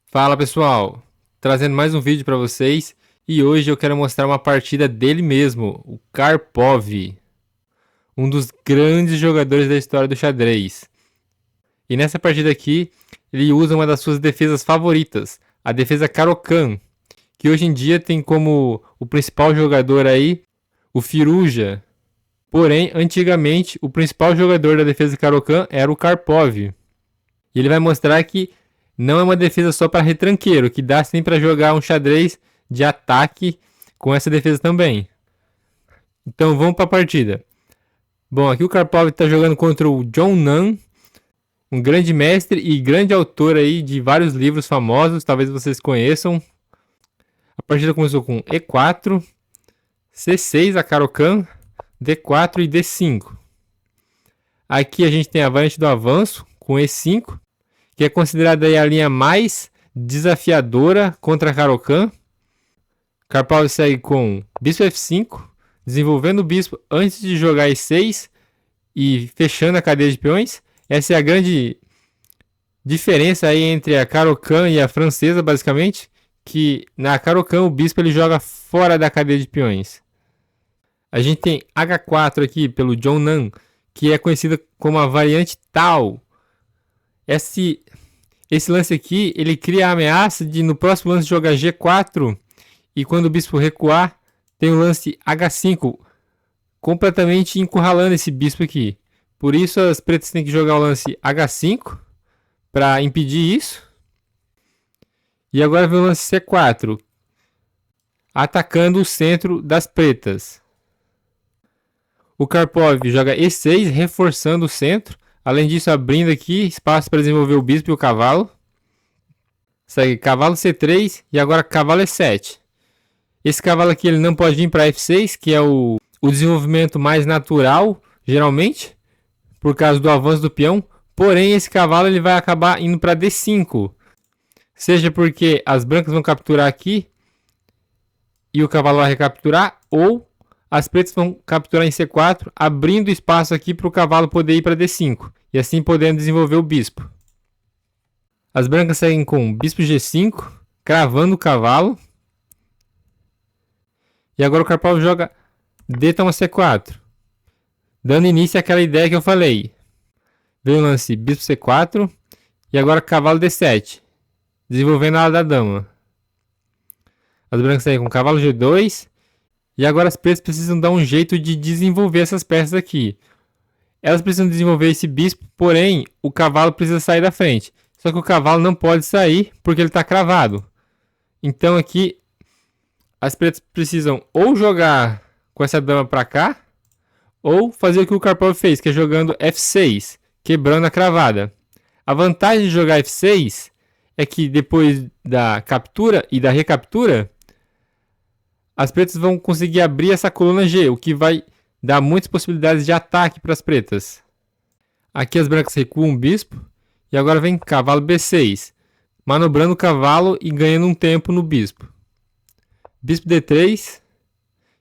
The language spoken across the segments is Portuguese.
Fala pessoal, trazendo mais um vídeo para vocês e hoje eu quero mostrar uma partida dele mesmo, o Karpov, um dos grandes jogadores da história do xadrez. E nessa partida aqui, ele usa uma das suas defesas favoritas, a defesa Caro-Kann, que hoje em dia tem como o principal jogador aí o Firouzja. Porém, antigamente, o principal jogador da defesa Caro-Kann era o Karpov. E ele vai mostrar que não é uma defesa só para retranqueiro, que dá sim para jogar um xadrez de ataque com essa defesa também. Então vamos para a partida. Bom, aqui o Karpov está jogando contra o John Nan, um grande mestre e grande autor aí de vários livros famosos, talvez vocês conheçam. A partida começou com E4, C6 a Caro-Kann, D4 e D5. Aqui a gente tem a variante do avanço com E5, que é considerada aí a linha mais desafiadora contra a Caro-Kann. Karpov segue com bispo F5, desenvolvendo o bispo antes de jogar E6 e fechando a cadeia de peões. Essa é a grande diferença aí entre a Caro-Kann e a francesa, basicamente, que na Caro-Kann o bispo ele joga fora da cadeia de peões. A gente tem H4 aqui pelo John Nan, que é conhecida como a variante Tau. Esse lance aqui, ele cria a ameaça de no próximo lance jogar G4 e quando o bispo recuar, tem o lance H5, completamente encurralando esse bispo aqui. Por isso as pretas têm que jogar o lance H5 para impedir isso. E agora vem o lance C4, atacando o centro das pretas. O Karpov joga E6, reforçando o centro. Além disso, abrindo aqui espaço para desenvolver o bispo e o cavalo. Segue cavalo C3 e agora cavalo E7. Esse cavalo aqui ele não pode vir para F6, que é o desenvolvimento mais natural, geralmente, por causa do avanço do peão. Porém, esse cavalo ele vai acabar indo para D5. Seja porque as brancas vão capturar aqui e o cavalo vai recapturar, ou as pretas vão capturar em C4, abrindo espaço aqui para o cavalo poder ir para D5. E assim podendo desenvolver o bispo. As brancas seguem com bispo G5, cravando o cavalo. E agora o Karpov joga D toma C4, dando início àquela ideia que eu falei. Vem o lance bispo C4 e agora cavalo D7, desenvolvendo a ala da dama. As brancas seguem com cavalo G2. E agora as pretas precisam dar um jeito de desenvolver essas peças aqui. Elas precisam desenvolver esse bispo, porém o cavalo precisa sair da frente. Só que o cavalo não pode sair porque ele está cravado. Então aqui as pretas precisam ou jogar com essa dama para cá, ou fazer o que o Karpov fez, que é jogando F6, quebrando a cravada. A vantagem de jogar F6 é que depois da captura e da recaptura, as pretas vão conseguir abrir essa coluna G, o que vai dar muitas possibilidades de ataque para as pretas. Aqui as brancas recuam o bispo e agora vem cavalo B6, manobrando o cavalo e ganhando um tempo no bispo. Bispo D3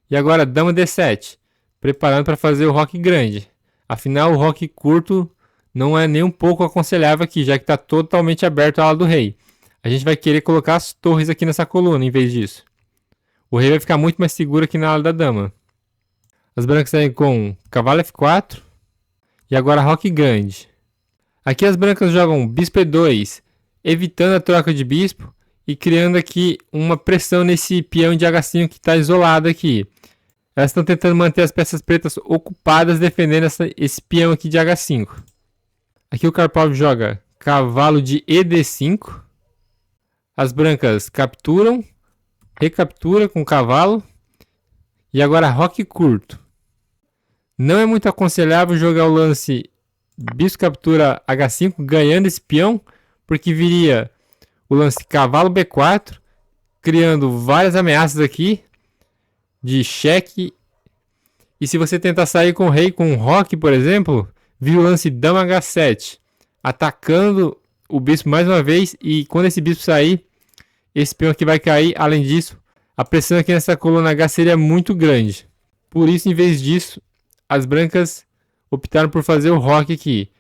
e agora dama D7, preparando para fazer o roque grande. Afinal, o roque curto não é nem um pouco aconselhável aqui, já que está totalmente aberto a ala do rei. A gente vai querer colocar as torres aqui nessa coluna em vez disso. O rei vai ficar muito mais seguro aqui na ala da dama. As brancas saem com cavalo F4 e agora roque grande. Aqui as brancas jogam bispo E2, evitando a troca de bispo e criando aqui uma pressão nesse peão de H5 que está isolado aqui. Elas estão tentando manter as peças pretas ocupadas defendendo esse peão aqui de H5. Aqui o Karpov joga cavalo de ED5. As brancas capturam, recaptura com o cavalo e agora roque curto. Não é muito aconselhável jogar o lance bispo captura H5 ganhando esse peão, porque viria o lance cavalo B4, criando várias ameaças aqui de cheque. E se você tentar sair com o rei com um roque, por exemplo, vira o lance dama H7, atacando o bispo mais uma vez, e quando esse bispo sair, esse peão aqui vai cair. Além disso, a pressão aqui nessa coluna H seria muito grande. Por isso, em vez disso, as brancas optaram por fazer o roque aqui.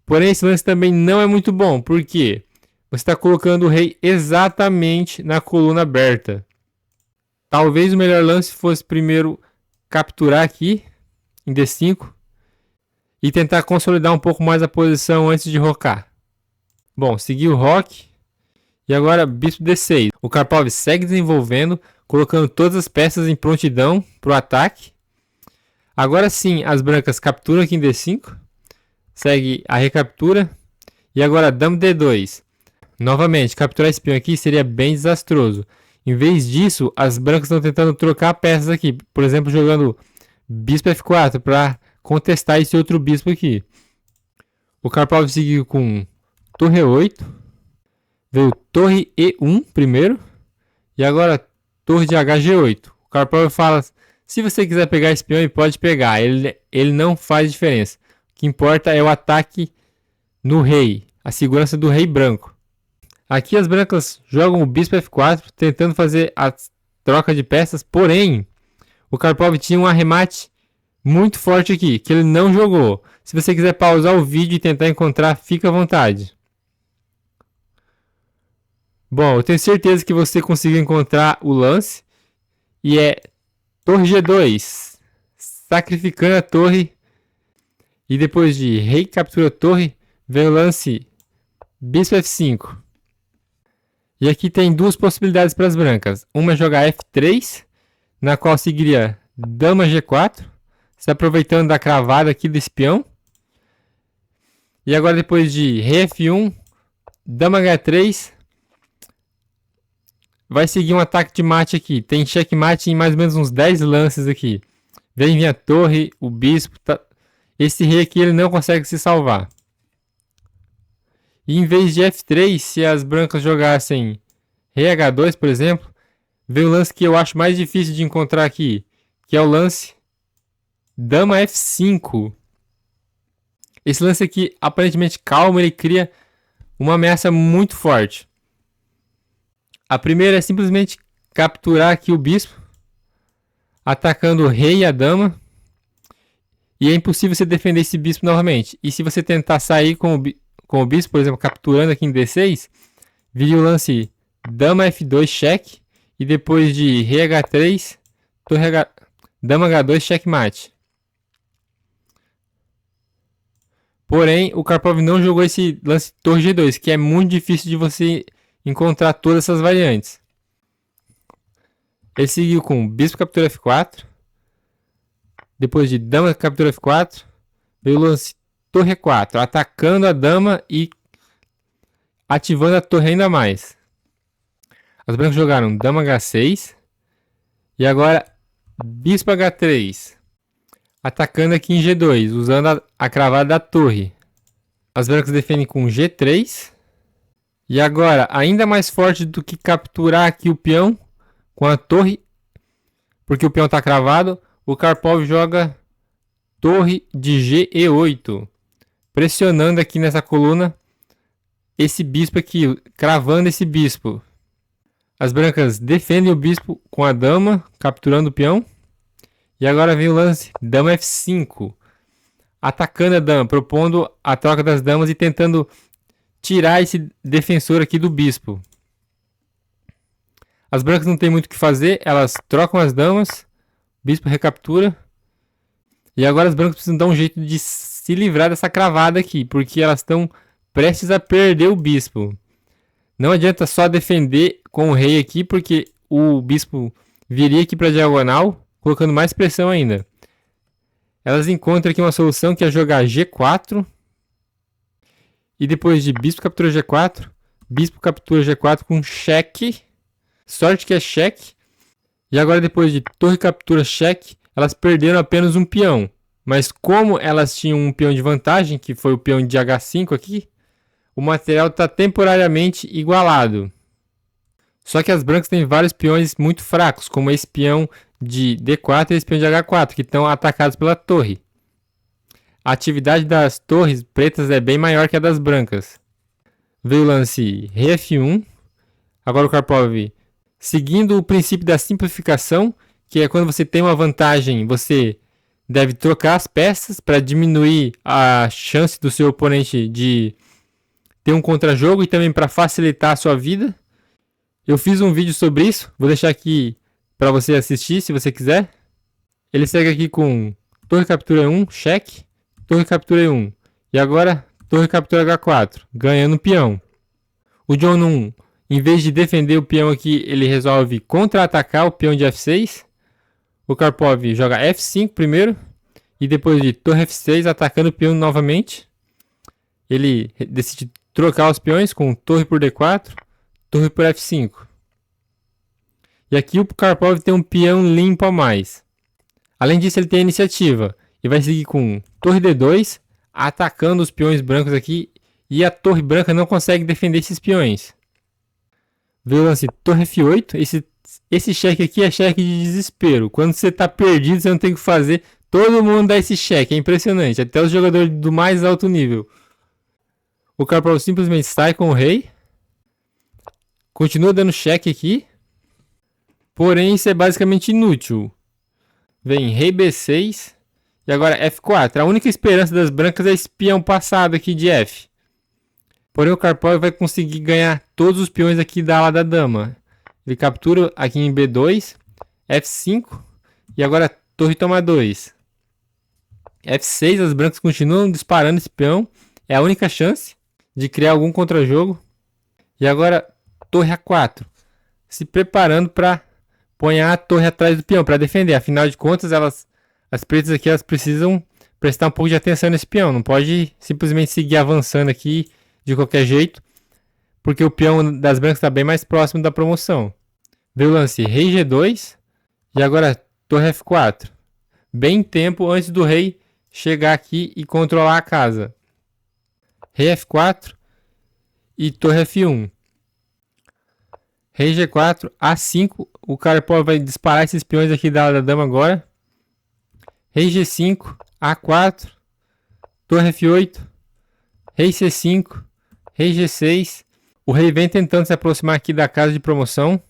Porém, esse lance também não é muito bom. Por quê? você está colocando o rei exatamente na coluna aberta. Talvez o melhor lance fosse primeiro capturar aqui em D5 e tentar consolidar um pouco mais a posição antes de rocar. Bom, seguiu o roque e agora bispo D6. O Karpov segue desenvolvendo, colocando todas as peças em prontidão para o ataque. Agora sim, as brancas capturam aqui em D5, segue a recaptura e agora dama D2. Novamente, capturar esse peão aqui seria bem desastroso. Em vez disso, as brancas estão tentando trocar peças aqui. Por exemplo, jogando bispo F4 para contestar esse outro bispo aqui. O Karpov seguiu com torre E8. Veio torre E1 primeiro. E agora torre de HG8. O Karpov fala, se você quiser pegar esse peão, ele pode pegar. Ele não faz diferença. O que importa é o ataque no rei. A segurança do rei branco. Aqui as brancas jogam o bispo F4, tentando fazer a troca de peças. Porém, o Karpov tinha um arremate muito forte aqui, que ele não jogou. Se você quiser pausar o vídeo e tentar encontrar, fica à vontade. Bom, eu tenho certeza que você conseguiu encontrar o lance. E é torre G2, sacrificando a torre. E depois de rei captura a torre, vem o lance bispo F5. E aqui tem duas possibilidades para as brancas. Uma é jogar F3, na qual seguiria dama G4, se aproveitando da cravada aqui do espião. E agora depois de rei F1, dama H3, vai seguir um ataque de mate aqui. Tem checkmate em mais ou menos uns 10 lances aqui. Vem a torre, o bispo. Tá... Esse rei aqui ele não consegue se salvar. E em vez de F3, se as brancas jogassem rei H2, por exemplo, vem o lance que eu acho mais difícil de encontrar aqui, que é o lance dama F5. Esse lance aqui, aparentemente calmo, ele cria uma ameaça muito forte. A primeira é simplesmente capturar aqui o bispo, atacando o rei e a dama. E é impossível você defender esse bispo novamente. E se você tentar sair com o bispo, por exemplo, capturando aqui em D6, viria o lance dama F2 cheque. E depois de rei H3, dama H2 checkmate. Porém, o Karpov não jogou esse lance torre G2, que é muito difícil de você encontrar todas essas variantes. Ele seguiu com bispo captura F4. Depois de dama captura F4, veio o lance torre E4, atacando a dama e ativando a torre ainda mais. As brancas jogaram dama H6 e agora bispo H3, atacando aqui em G2, usando a cravada da torre. As brancas defendem com G3. E agora, ainda mais forte do que capturar aqui o peão com a torre, porque o peão está cravado, o Karpov joga torre de GE8, pressionando aqui nessa coluna esse bispo aqui, cravando esse bispo. As brancas defendem o bispo com a dama, capturando o peão. E agora vem o lance dama F5, atacando a dama, propondo a troca das damas e tentando tirar esse defensor aqui do bispo. As brancas não tem muito o que fazer, elas trocam as damas, o bispo recaptura. E agora as brancas precisam dar um jeito de se livrar dessa cravada aqui, porque elas estão prestes a perder o bispo. Não adianta só defender com o rei aqui, porque o bispo viria aqui para a diagonal, colocando mais pressão ainda. Elas encontram aqui uma solução que é jogar G4. E depois de bispo captura G4, bispo captura G4 com cheque. Sorte que é cheque. E agora depois de torre captura cheque, elas perderam apenas um peão. Mas como elas tinham um peão de vantagem, que foi o peão de H5 aqui, o material está temporariamente igualado. Só que as brancas têm vários peões muito fracos, como esse peão de D4 e esse peão de H4, que estão atacados pela torre. A atividade das torres pretas é bem maior que a das brancas. Veio o lance rei F1. Agora o Karpov, seguindo o princípio da simplificação, que é quando você tem uma vantagem, você deve trocar as peças para diminuir a chance do seu oponente de ter um contra-jogo e também para facilitar a sua vida. Eu fiz um vídeo sobre isso, vou deixar aqui para você assistir se você quiser. Ele segue aqui com torre captura 1, cheque, torre captura 1. E agora torre captura H4, ganhando peão. O John 1, em vez de defender o peão aqui, ele resolve contra-atacar o peão de F6. O Karpov joga F5 primeiro. E depois de torre F6 atacando o peão novamente. Ele decide trocar os peões com torre por D4, torre por F5. E aqui o Karpov tem um peão limpo a mais. Além disso, ele tem a iniciativa. E vai seguir com torre D2, atacando os peões brancos aqui. E a torre branca não consegue defender esses peões. Veio o lance torre F8. Esse cheque aqui é cheque de desespero. Quando você está perdido, você não tem o que fazer. Todo mundo dá esse cheque. É impressionante. Até os jogadores do mais alto nível. O Karpov simplesmente sai com o rei. Continua dando cheque aqui. Porém, isso é basicamente inútil. Vem rei B6. E agora F4. A única esperança das brancas é esse peão passado aqui de F. Porém, o Karpov vai conseguir ganhar todos os peões aqui da ala da dama. Ele captura aqui em B2. F5. E agora torre toma 2. F6. As brancas continuam disparando esse peão. É a única chance de criar algum contra-jogo. E agora torre A4. Se preparando para pôr a torre atrás do peão para defender. Afinal de contas, as pretas aqui elas precisam prestar um pouco de atenção nesse peão. Não pode simplesmente seguir avançando aqui de qualquer jeito, porque o peão das brancas está bem mais próximo da promoção. Veio o lance rei G2 e agora torre F4. Bem tempo antes do rei chegar aqui e controlar a casa. Rei F4 e torre F1. Rei G4, A5. O Karpov vai disparar esses peões aqui da dama agora. Rei G5, A4. Torre F8. Rei C5. Rei G6. O rei vem tentando se aproximar aqui da casa de promoção.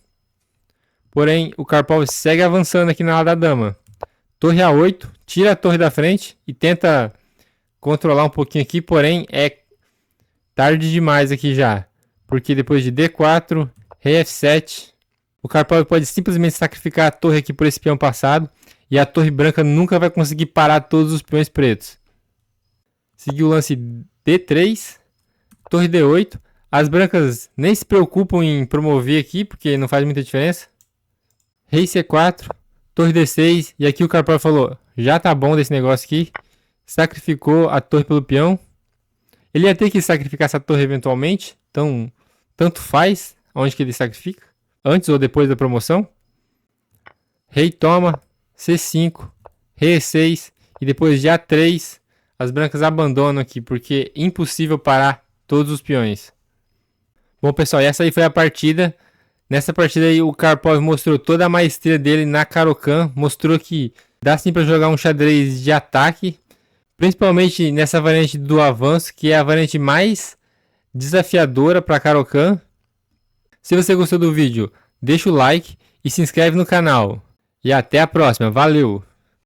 Porém, o Karpov segue avançando aqui na ala da dama. Torre A8. Tira a torre da frente e tenta controlar um pouquinho aqui. Porém, é tarde demais aqui já. Porque depois de D4, rei F7, o Karpov pode simplesmente sacrificar a torre aqui por esse peão passado. E a torre branca nunca vai conseguir parar todos os peões pretos. Seguiu o lance D3. Torre D8. As brancas nem se preocupam em promover aqui, porque não faz muita diferença. Rei C4. Torre D6. E aqui o Karpov falou, já tá bom desse negócio aqui. Sacrificou a torre pelo peão. Ele ia ter que sacrificar essa torre eventualmente. Então, tanto faz onde que ele sacrifica. Antes ou depois da promoção. Rei toma. C5. Rei E6. E depois de A3. As brancas abandonam aqui, porque é impossível parar todos os peões. Bom, pessoal, essa aí foi a partida. Nessa partida aí o Karpov mostrou toda a maestria dele na Caro-Kann. Mostrou que dá sim para jogar um xadrez de ataque. Principalmente nessa variante do avanço, que é a variante mais desafiadora para Caro-Kann. Se você gostou do vídeo, deixa o like e se inscreve no canal. E até a próxima. Valeu!